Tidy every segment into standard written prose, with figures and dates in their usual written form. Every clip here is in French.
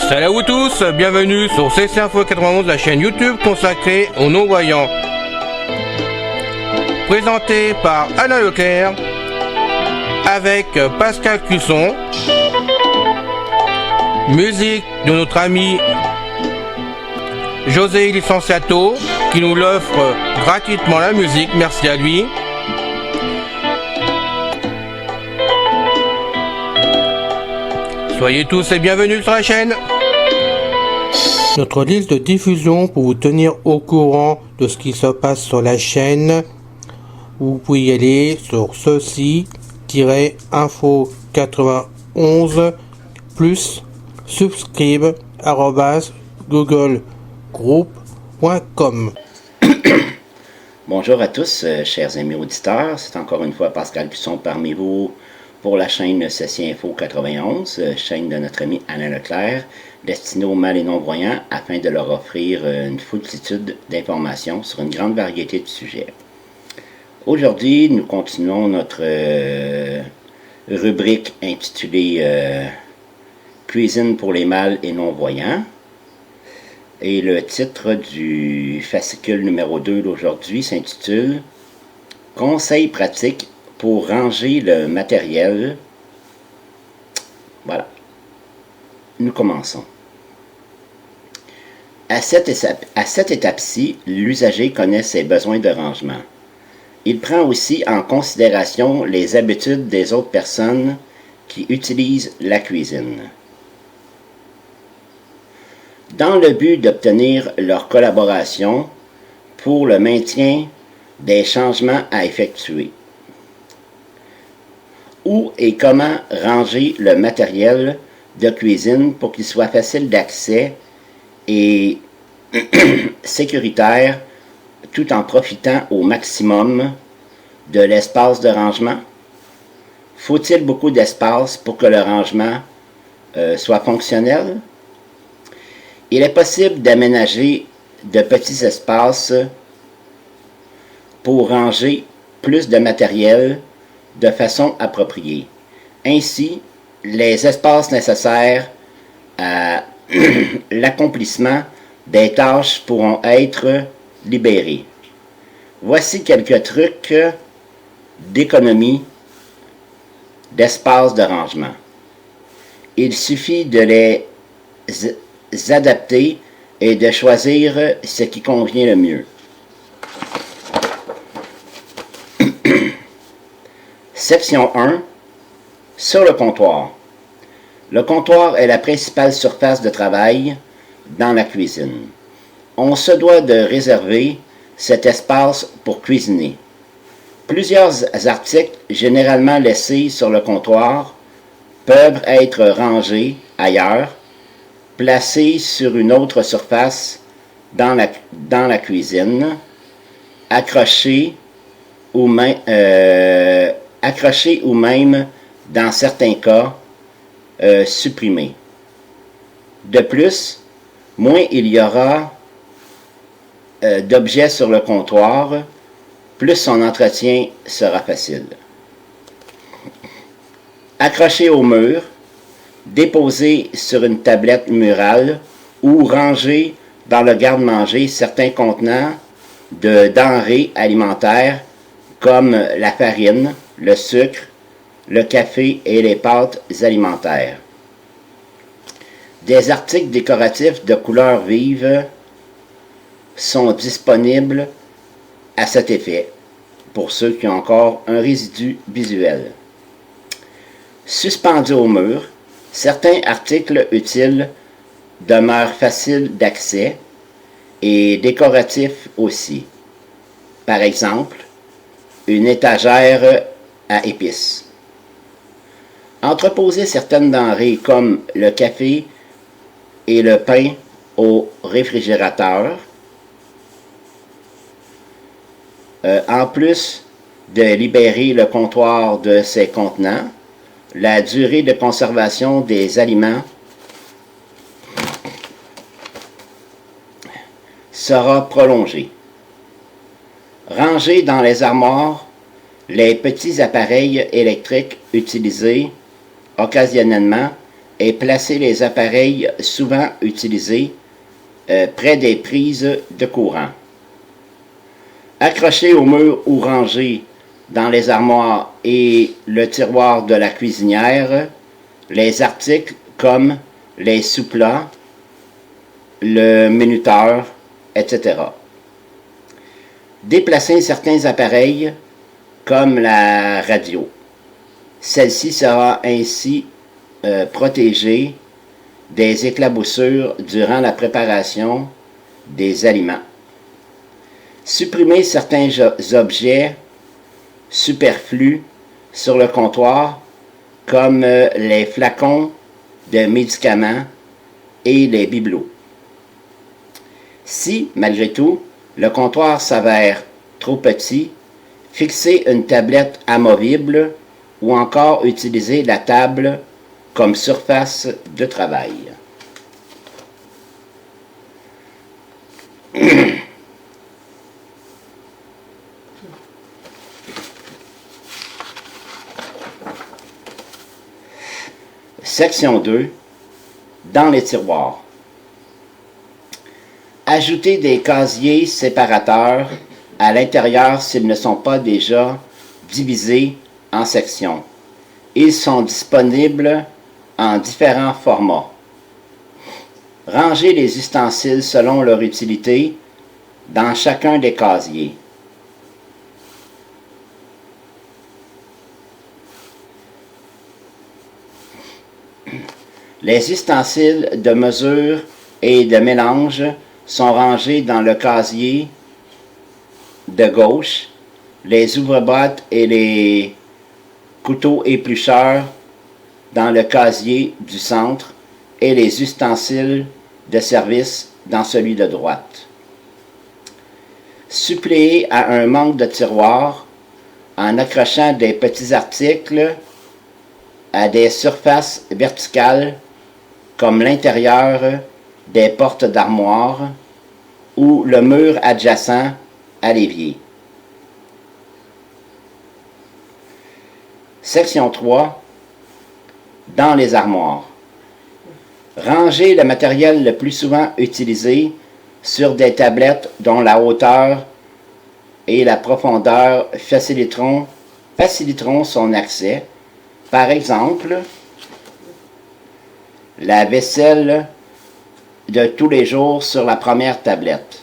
Salut à vous tous, bienvenue sur CC Info 91, la chaîne YouTube consacrée aux non-voyants. Présenté par Alain Leclerc, avec Pascal Cusson, musique de notre ami José Licenciato, qui nous l'offre gratuitement la musique, merci à lui. Soyez tous et bienvenus sur la chaîne. Notre liste de diffusion pour vous tenir au courant de ce qui se passe sur la chaîne. Vous pouvez y aller sur ceci-info91 plus subscribe@googlegroup.com. Bonjour à tous, chers amis auditeurs. C'est encore une fois Pascal Cusson parmi vous pour la chaîne Ceci Info 91, chaîne de notre ami Alain Leclerc, destinée aux mal et non-voyants afin de leur offrir une foultitude d'informations sur une grande variété de sujets. Aujourd'hui, nous continuons notre rubrique intitulée Cuisine pour les mâles et non-voyants. Et le titre du fascicule numéro 2 d'aujourd'hui s'intitule Conseils pratiques pour ranger le matériel. Voilà. Nous commençons. À cette étape-ci, l'usager connaît ses besoins de rangement. Il prend aussi en considération les habitudes des autres personnes qui utilisent la cuisine. Dans le but d'obtenir leur collaboration pour le maintien des changements à effectuer. Où et comment ranger le matériel de cuisine pour qu'il soit facile d'accès et sécuritaire tout en profitant au maximum de l'espace de rangement? Faut-il beaucoup d'espace pour que le rangement soit fonctionnel? Il est possible d'aménager de petits espaces pour ranger plus de matériel de façon appropriée. Ainsi, les espaces nécessaires à l'accomplissement des tâches pourront être libérés. Voici quelques trucs d'économie d'espace de rangement. Il suffit de les adapter et de choisir ce qui convient le mieux. Section 1. Sur le comptoir. Le comptoir est la principale surface de travail dans la cuisine. On se doit de réserver cet espace pour cuisiner. Plusieurs articles généralement laissés sur le comptoir peuvent être rangés ailleurs, placés sur une autre surface dans la cuisine, accrochés ou même, dans certains cas, supprimés. De plus, moins il y aura d'objets sur le comptoir, plus son entretien sera facile. Accrochés au mur, déposer sur une tablette murale ou ranger dans le garde-manger certains contenants de denrées alimentaires comme la farine, le sucre, le café et les pâtes alimentaires. Des articles décoratifs de couleurs vives sont disponibles à cet effet pour ceux qui ont encore un résidu visuel. Suspendus au mur, certains articles utiles demeurent faciles d'accès et décoratifs aussi. Par exemple, une étagère à épices. Entreposer certaines denrées comme le café et le pain au réfrigérateur. En plus de libérer le comptoir de ces contenants, la durée de conservation des aliments sera prolongée. Ranger dans les armoires les petits appareils électriques utilisés occasionnellement et placer les appareils souvent utilisés près des prises de courant. Accrocher au mur ou ranger dans les armoires et le tiroir de la cuisinière les articles comme les sous-plats, le minuteur, etc. Déplacer certains appareils comme la radio. Celle-ci sera ainsi protégée des éclaboussures durant la préparation des aliments. Supprimer certains objets superflus sur le comptoir comme les flacons de médicaments et les bibelots. Si, malgré tout, le comptoir s'avère trop petit, fixer une tablette amovible ou encore utiliser la table comme surface de travail. Section 2. Dans les tiroirs. Ajouter des casiers séparateurs à l'intérieur s'ils ne sont pas déjà divisés en sections. Ils sont disponibles en différents formats. Ranger les ustensiles selon leur utilité dans chacun des casiers. Les ustensiles de mesure et de mélange sont rangés dans le casier de gauche, les ouvre-boîtes et les couteaux éplucheurs dans le casier du centre et les ustensiles de service dans celui de droite. Suppléer à un manque de tiroir en accrochant des petits articles à des surfaces verticales comme l'intérieur des portes d'armoire ou le mur adjacent à l'évier. Section 3. Dans les armoires. Ranger le matériel le plus souvent utilisé sur des tablettes dont la hauteur et la profondeur faciliteront son accès. Par exemple, la vaisselle de tous les jours sur la première tablette.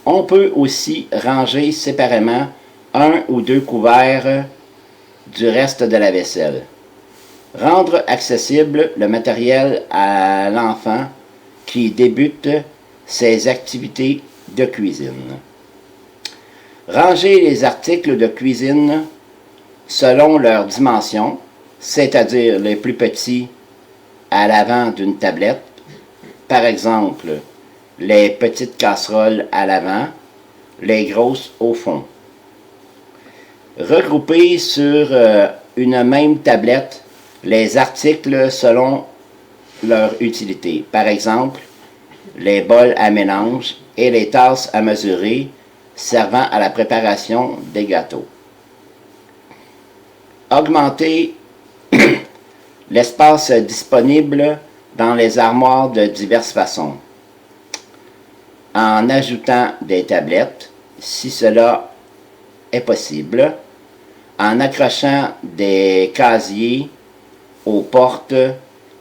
On peut aussi ranger séparément un ou deux couverts du reste de la vaisselle. Rendre accessible le matériel à l'enfant qui débute ses activités de cuisine. Ranger les articles de cuisine selon leur dimension, c'est-à-dire les plus petits à l'avant d'une tablette, par exemple les petites casseroles à l'avant, les grosses au fond. Regrouper sur une même tablette les articles selon leur utilité, par exemple les bols à mélange et les tasses à mesurer servant à la préparation des gâteaux. Augmenter l'espace disponible dans les armoires de diverses façons. En ajoutant des tablettes, si cela est possible, en accrochant des casiers aux portes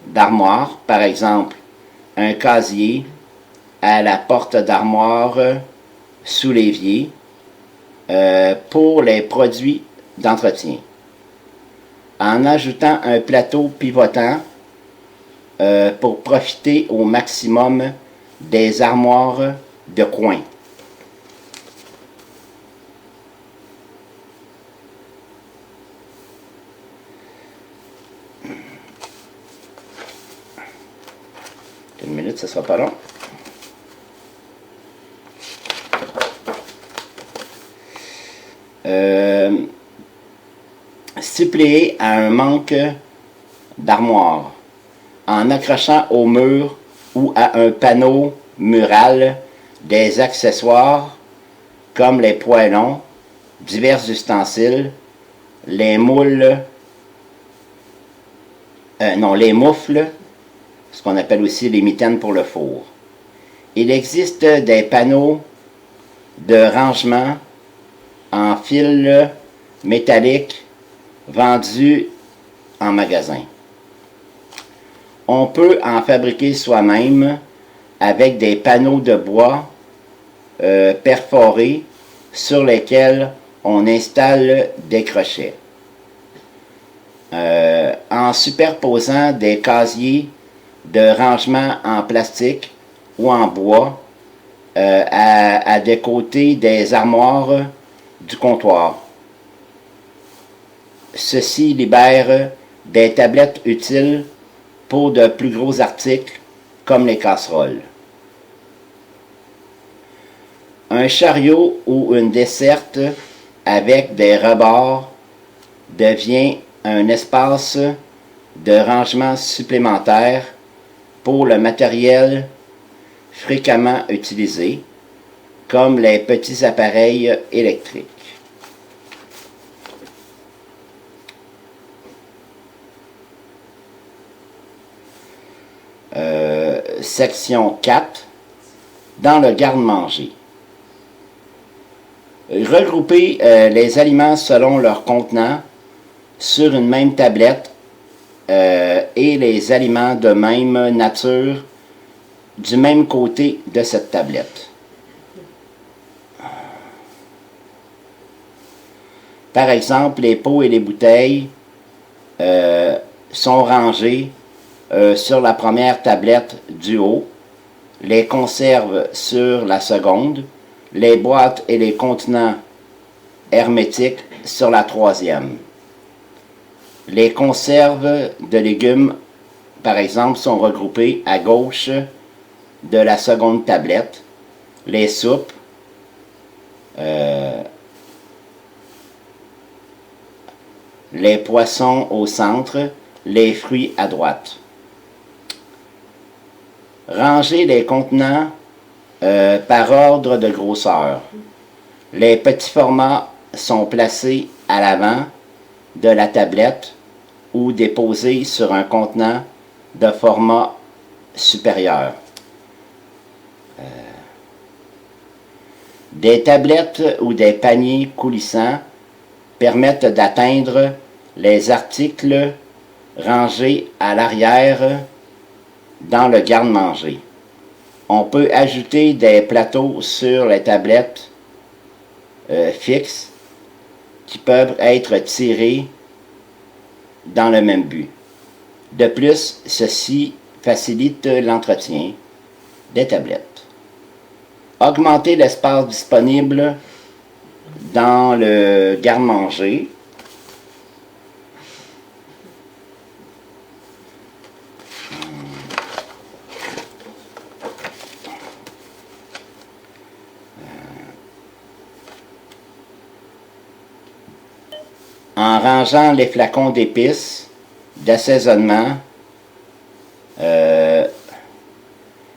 d'armoire, par exemple un casier à la porte d'armoire sous l'évier pour les produits d'entretien. En ajoutant un plateau pivotant pour profiter au maximum des armoires de coin. Une minute, ce ne sera pas long. Suppléer à un manque d'armoire en accrochant au mur ou à un panneau mural des accessoires comme les poêlons, divers ustensiles, les moules non, les moufles, ce qu'on appelle aussi les mitaines pour le four. Il existe des panneaux de rangement en fil métallique vendus en magasin. On peut en fabriquer soi-même avec des panneaux de bois perforés sur lesquels on installe des crochets. En superposant des casiers de rangement en plastique ou en bois à des côtés des armoires du comptoir. Ceci libère des tablettes utiles pour de plus gros articles comme les casseroles. Un chariot ou une desserte avec des rebords devient un espace de rangement supplémentaire pour le matériel fréquemment utilisé, comme les petits appareils électriques. Section 4, dans le garde-manger. Regrouper les aliments selon leur contenant sur une même tablette et les aliments de même nature du même côté de cette tablette. Par exemple, les pots et les bouteilles sont rangés sur la première tablette du haut, les conserves sur la seconde, les boîtes et les contenants hermétiques sur la troisième. Les conserves de légumes, par exemple, sont regroupées à gauche de la seconde tablette, les soupes, les poissons au centre, les fruits à droite. Ranger les contenants par ordre de grosseur. Les petits formats sont placés à l'avant de la tablette ou déposés sur un contenant de format supérieur. Des tablettes ou des paniers coulissants permettent d'atteindre les articles rangés à l'arrière dans le garde-manger. On peut ajouter des plateaux sur les tablettes fixes qui peuvent être tirés dans le même but. De plus, ceci facilite l'entretien des tablettes. Augmenter l'espace disponible dans le garde-manger. En rangeant les flacons d'épices, d'assaisonnement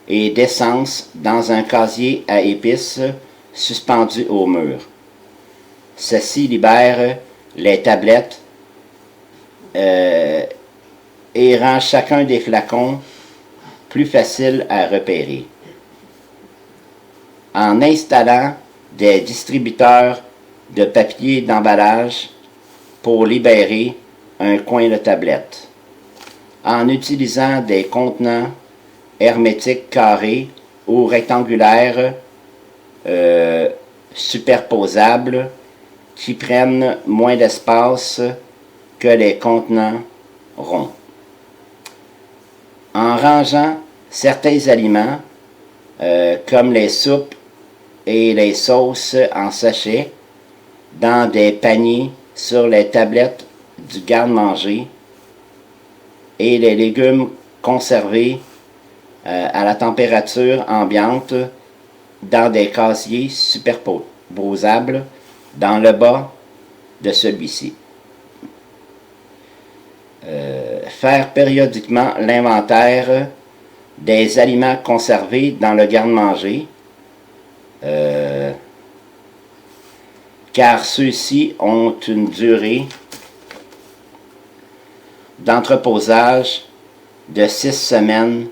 et d'essence dans un casier à épices suspendu au mur. Ceci libère les tablettes et rend chacun des flacons plus facile à repérer. En installant des distributeurs de papier d'emballage pour libérer un coin de tablette. En utilisant des contenants hermétiques carrés ou rectangulaires superposables qui prennent moins d'espace que les contenants ronds. En rangeant certains aliments, comme les soupes et les sauces en sachet, dans des paniers sur les tablettes du garde-manger, et les légumes conservés à la température ambiante dans des casiers superposables dans le bas de celui-ci. Faire périodiquement l'inventaire des aliments conservés dans le garde-manger, car ceux-ci ont une durée d'entreposage de 6 semaines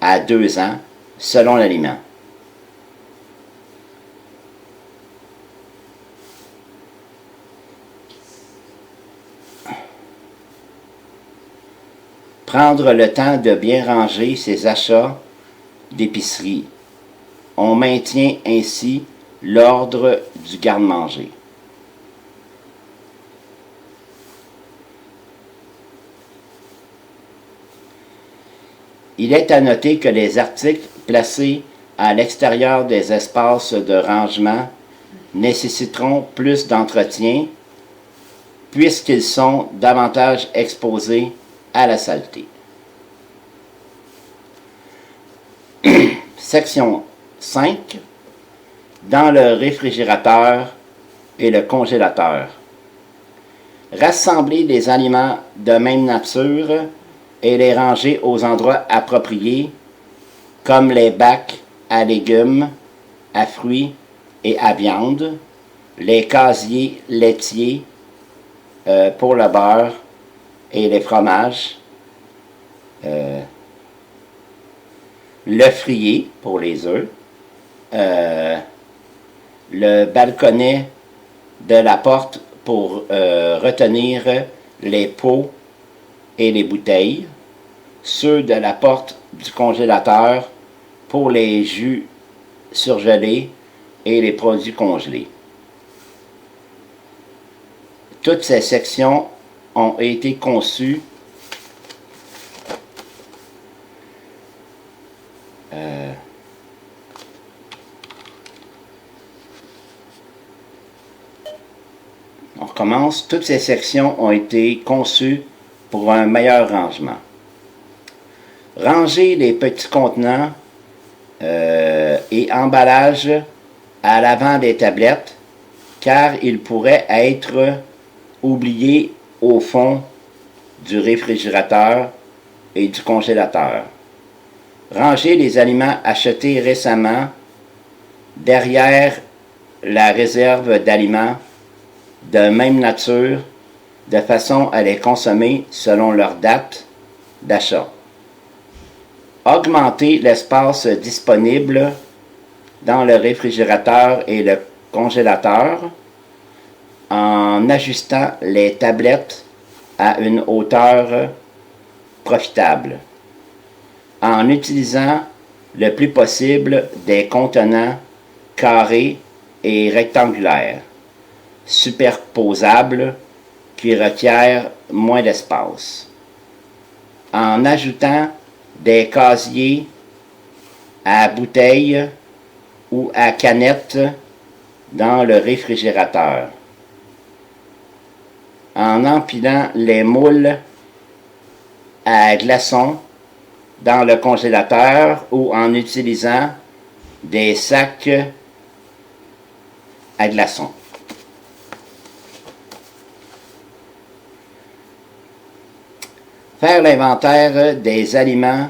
à 2 ans, selon l'aliment. Prendre le temps de bien ranger ses achats d'épicerie. On maintient ainsi l'ordre du garde-manger. Il est à noter que les articles placés à l'extérieur des espaces de rangement nécessiteront plus d'entretien puisqu'ils sont davantage exposés à la saleté. Section 5. Dans le réfrigérateur et le congélateur. Rassembler les aliments de même nature et les ranger aux endroits appropriés, comme les bacs à légumes, à fruits et à viande, les casiers laitiers pour le beurre et les fromages, le frier pour les œufs, le balconnet de la porte pour retenir les pots et les bouteilles, ceux de la porte du congélateur pour les jus surgelés et les produits congelés. Toutes ces sections ont été conçues on recommence. Toutes ces sections ont été conçues pour un meilleur rangement. Ranger les petits contenants et emballages à l'avant des tablettes, car ils pourraient être oubliés au fond du réfrigérateur et du congélateur. Ranger les aliments achetés récemment derrière la réserve d'aliments de même nature, de façon à les consommer selon leur date d'achat. Augmenter l'espace disponible dans le réfrigérateur et le congélateur en ajustant les tablettes à une hauteur profitable, en utilisant le plus possible des contenants carrés et rectangulaires, superposables, qui requièrent moins d'espace, en ajoutant des casiers à bouteilles ou à canettes dans le réfrigérateur, en empilant les moules à glaçons dans le congélateur ou en utilisant des sacs à glaçons. Faire l'inventaire des aliments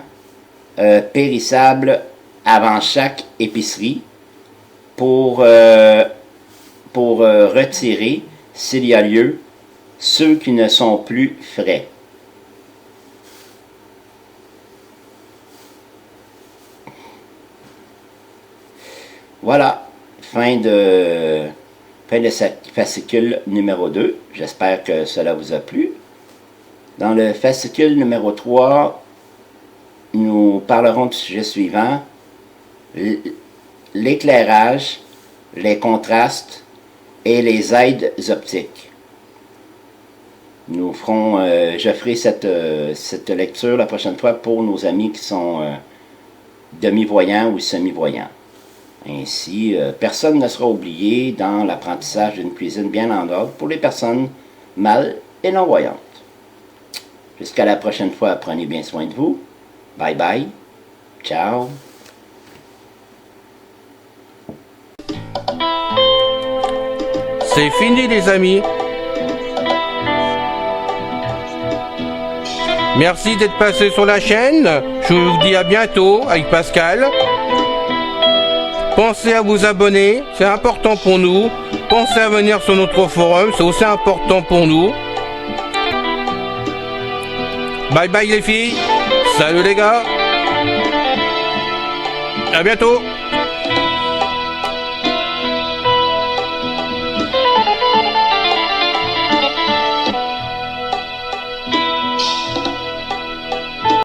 périssables avant chaque épicerie pour retirer, s'il y a lieu, ceux qui ne sont plus frais. Voilà, fin de cette fascicule numéro 2. J'espère que cela vous a plu. Dans le fascicule numéro 3, nous parlerons du sujet suivant, l'éclairage, les contrastes et les aides optiques. Je ferai cette lecture la prochaine fois pour nos amis qui sont demi-voyants ou semi-voyants. Ainsi, personne ne sera oublié dans l'apprentissage d'une cuisine bien en ordre pour les personnes mal et non-voyantes. Jusqu'à la prochaine fois, prenez bien soin de vous. Bye bye. Ciao. C'est fini les amis. Merci d'être passé sur la chaîne. Je vous dis à bientôt avec Pascal. Pensez à vous abonner, c'est important pour nous. Pensez à venir sur notre forum, c'est aussi important pour nous. Bye bye les filles. Salut les gars. À bientôt.